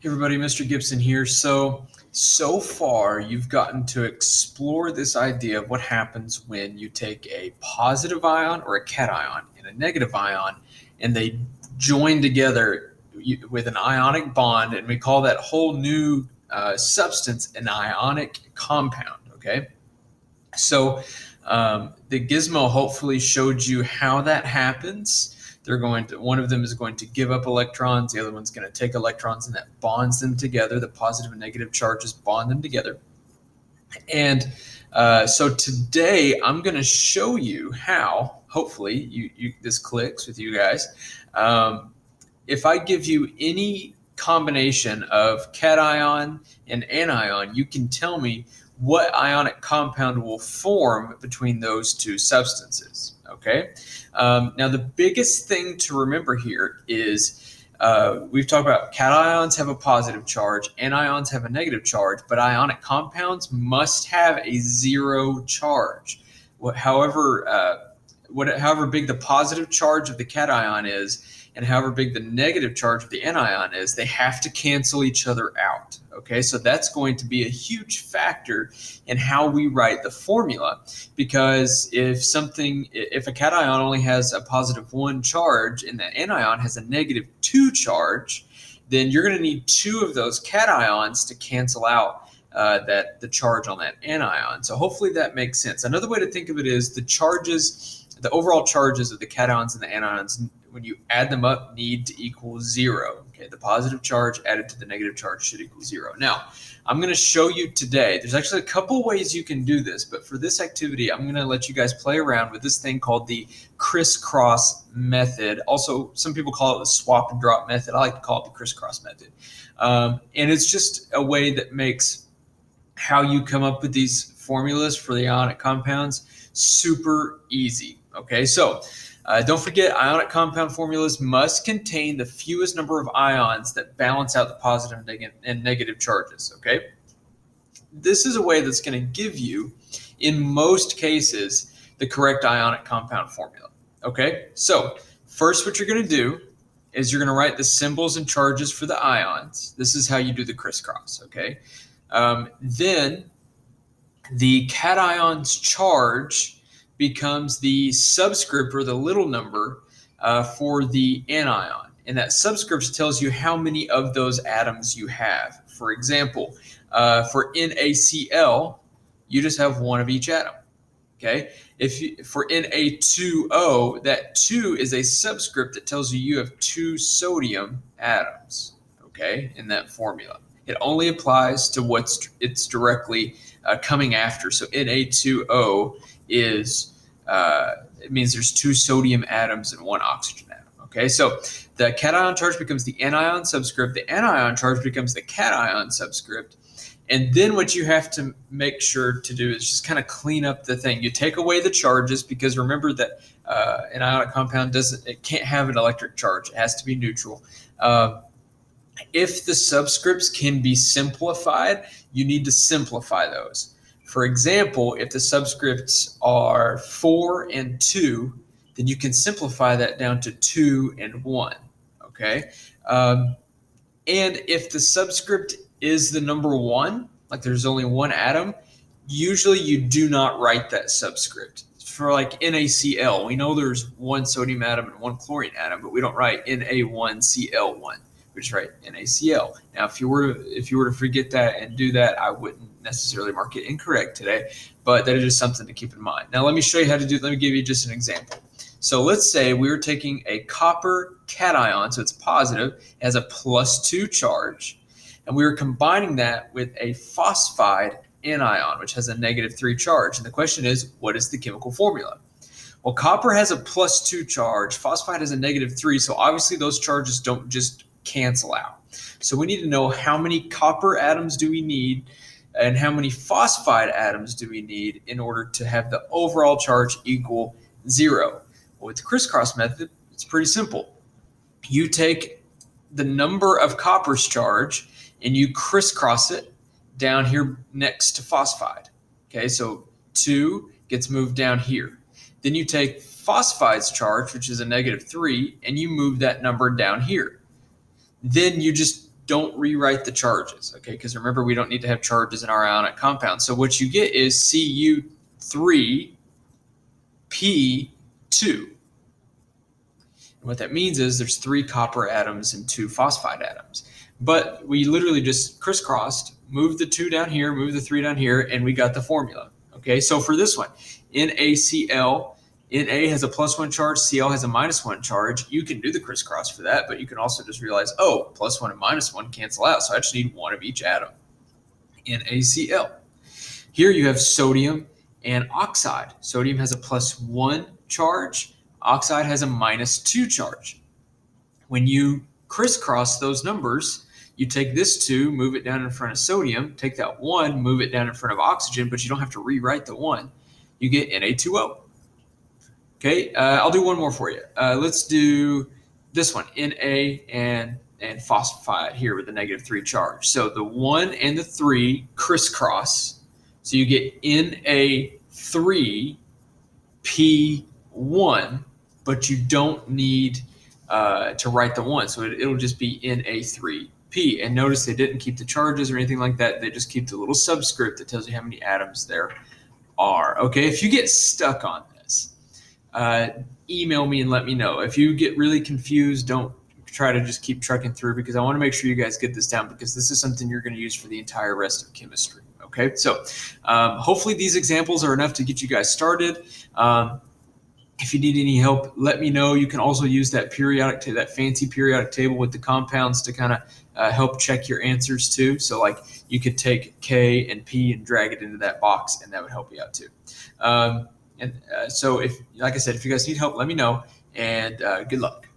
Hey everybody, Mr. Gibson here. So far you've gotten to explore this idea of what happens when you take a positive ion or a cation and a negative ion and they join together with an ionic bond, and we call that whole new substance an ionic compound, okay? So the gizmo hopefully showed you how that happens. One of them is going to give up electrons, the other one's going to take electrons, and that bonds them together. The positive and negative charges bond them together. And so today I'm going to show you how, hopefully this clicks with you guys. If I give you any combination of cation and anion, you can tell me what ionic compound will form between those two substances, okay? Now, the biggest thing to remember here is we've talked about cations have a positive charge, anions have a negative charge, but ionic compounds must have a zero charge. However big the positive charge of the cation is, and however big the negative charge of the anion is, they have to cancel each other out. Okay, so that's going to be a huge factor in how we write the formula, because if a cation only has a +1 charge and the anion has a -2 charge, then you're going to need two of those cations to cancel out the charge on that anion. So hopefully that makes sense. Another way to think of it is the overall charges of the cations and the anions, when you add them up, need to equal 0. Okay, the positive charge added to the negative charge should equal 0. Now, I'm going to show you today, there's actually a couple ways you can do this, but for this activity, I'm going to let you guys play around with this thing called the criss-cross method. Also, some people call it the swap and drop method. I like to call it the criss-cross method. And it's just a way that makes how you come up with these formulas for the ionic compounds super easy. Okay, so don't forget, ionic compound formulas must contain the fewest number of ions that balance out the positive and negative charges. Okay, this is a way that's going to give you, in most cases, the correct ionic compound formula. Okay, so first what you're going to do is you're going to write the symbols and charges for the ions. This is how you do the crisscross. Okay, then the cation's charge becomes the subscript, or the little number, for the anion. And that subscript tells you how many of those atoms you have. For example, for NaCl, you just have one of each atom. Okay. For Na2O, that 2 is a subscript that tells you you have 2 sodium atoms. Okay, in that formula. It only applies to it's directly coming after. So Na2O is it means there's 2 sodium atoms and 1 oxygen atom. Okay, so the cation charge becomes the anion subscript, the anion charge becomes the cation subscript, and then what you have to make sure to do is just kind of clean up the thing. You take away the charges, because remember that an ionic compound can't have an electric charge. It has to be neutral. If the subscripts can be simplified, you need to simplify those. For example, if the subscripts are 4 and 2, then you can simplify that down to 2 and 1. Okay, and if the subscript is the number 1, like there's only one atom, usually you do not write that subscript. For like NaCl, we know there's 1 sodium atom and 1 chlorine atom, but we don't write Na1Cl1. We just write NaCl. Now, if you were to forget that and do that, I wouldn't necessarily mark it incorrect today, but that is just something to keep in mind. Now, let me show you how to do it. Let me give you just an example. So let's say we were taking a copper cation, so it's positive, it has a +2 charge, and we were combining that with a phosphide anion, which has a -3 charge. And the question is, what is the chemical formula? Well, copper has a +2 charge, phosphide has a -3, so obviously those charges don't just cancel out. So we need to know how many copper atoms do we need and how many phosphide atoms do we need in order to have the overall charge equal 0. Well, with the crisscross method, it's pretty simple. You take the number of copper's charge and you crisscross it down here next to phosphide. Okay, so 2 gets moved down here. Then you take phosphide's charge, which is a -3, and you move that number down here. Then you just don't rewrite the charges, okay? Because remember, we don't need to have charges in our ionic compound. So what you get is Cu3P2. And what that means is there's 3 copper atoms and 2 phosphide atoms. But we literally just crisscrossed, moved the 2 down here, moved the 3 down here, and we got the formula. Okay, so for this one, NaCl, Na has a +1 charge, Cl has a -1 charge. You can do the crisscross for that, but you can also just realize, oh, +1 and -1 cancel out, so I just need one of each atom. NaCl. Here you have sodium and oxide. Sodium has a +1 charge, oxide has a -2 charge. When you crisscross those numbers, you take this 2, move it down in front of sodium, take that 1, move it down in front of oxygen, but you don't have to rewrite the 1. You get Na2O. Okay, I'll do one more for you. Let's do this one, Na and phosphide here with the -3 charge. So the 1 and the 3 crisscross. So you get Na3P1, but you don't need to write the 1. So it'll just be Na3P. And notice they didn't keep the charges or anything like that. They just keep the little subscript that tells you how many atoms there are. Okay, if you get stuck on this, email me and let me know. If you get really confused, don't try to just keep trucking through, because I want to make sure you guys get this down, because this is something you're going to use for the entire rest of chemistry. Okay, so hopefully these examples are enough to get you guys started. If you need any help, let me know. You can also use that that fancy periodic table with the compounds to kind of help check your answers too. So like you could take K and P and drag it into that box, and that would help you out too. So like I said, if you guys need help, let me know, and good luck.